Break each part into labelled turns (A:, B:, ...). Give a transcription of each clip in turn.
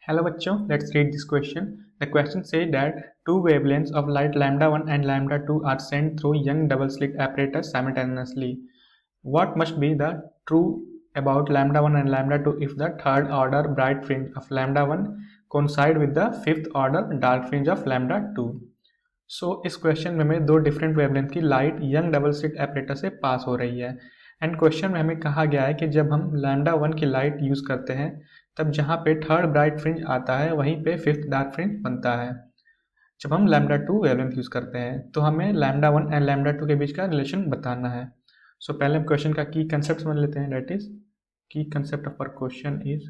A: Hello बच्चों, let's read this question. The question says that two wavelengths of light lambda 1 and lambda 2 are sent through young double slit apparatus simultaneously. What must be the true about lambda 1 and lambda 2 if the third order bright fringe of lambda 1 coincide with the fifth order dark fringe of lambda 2? इस question में हमें दो different wavelength की light young double slit apparatus से पास हो रही है। And question में हमें कहा गया है कि जब हम लैम्डा 1 की लाइट यूज़ करते हैं तब जहाँ पे थर्ड ब्राइट फ्रिंज आता है वहीं पे फिफ्थ डार्क फ्रिंज बनता है। जब हम लैम्डा 2 वेवलेंथ यूज़ करते हैं तो हमें लैम्डा 1 एंड लैम्डा 2 के बीच का रिलेशन बताना है। पहले हम क्वेश्चन का की कंसेप्ट समझ लेते हैं। दैट इज की concept of our question is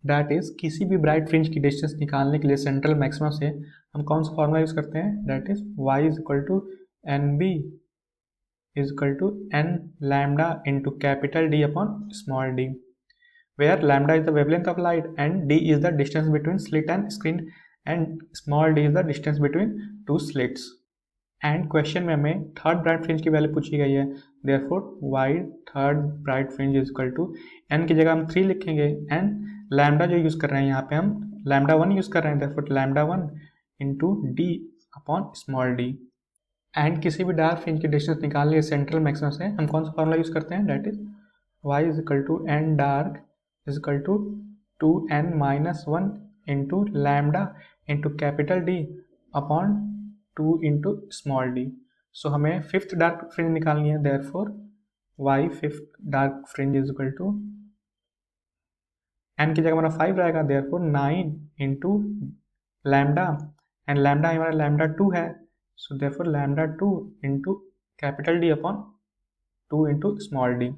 A: that is किसी भी ब्राइट फ्रिंज की डिस्टेंस निकालने के लिए सेंट्रल मैक्सिमा से हम कौन सा फॉर्मूला यूज करते हैं। That is y is equal to n B is equal to n lambda into capital D upon small D, where lambda is the wavelength of light and D is the distance between slit and screen and small D is the distance between two slits. And question में हमें third bright fringe की value पूछी गई है। Therefore y third bright fringe is equal to n की जगह हम 3 लिखेंगे एंड लैम्डा जो यूज़ कर रहे हैं यहाँ पे हम लैम्डा 1 यूज़ कर रहे हैं। Therefore lambda 1 into D upon small D. And किसी भी डार्क फ्रिंज की डिस्टेंस निकालने के सेंट्रल मैक्सिमम से हम कौन सा फॉर्मूला यूज़ करते हैं। That is y is equal to n dark is equal to 2n minus 1 into lambda into capital D upon 2 into small D. हमें फिफ्थ डार्क फ्रिंज निकालनी है। Therefore y fifth dark fringe is equal to n की जगह हमारा 5 रहेगा। Therefore 9 into lambda and lambda हमारा lambda 2 है। Therefore lambda 2 into capital D upon 2 into small D.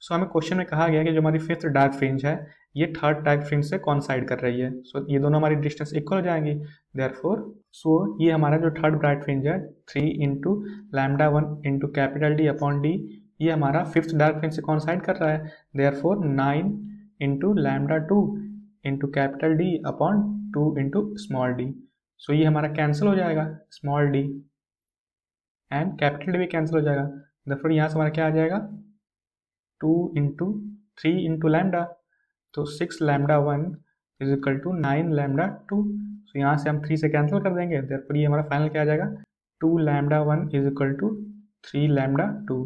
A: हमें क्वेश्चन में कहा गया कि जो हमारी फिफ्थ डार्क फ्रिंज है ये थर्ड डार्क फ्रिंज से कॉन्साइड कर रही है। ये दोनों हमारी डिस्टेंस इक्वल हो जाएंगी। देयरफॉर ये हमारा जो थर्ड ब्राइट फ्रिंज है 3 into lambda 1 into capital D upon D, ये हमारा फिफ्थ डार्क फ्रिंज से कॉन्साइड कर रहा है। Therefore 9 into lambda 2 into capital D upon 2 into small D. ये हमारा कैंसिल हो जाएगा, small D and capital D भी कैंसिल हो जाएगा। देयरफॉर यहाँ से हमारा क्या आ जाएगा 2 इंटू 3 इंटू लैम्डा, तो 6 lambda 1 is equal to 9 lambda 2। यहाँ से हम 3 से कैंसिल कर देंगे। देयरफॉर ये हमारा फाइनल क्या आ जाएगा 2 lambda 1 is equal to 3 lambda 2।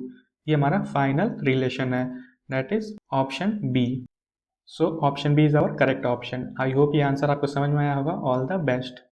A: ये हमारा फाइनल रिलेशन है। That is option B. Option B is our correct option. I hope ये आंसर आपको समझ में आया होगा। All the best.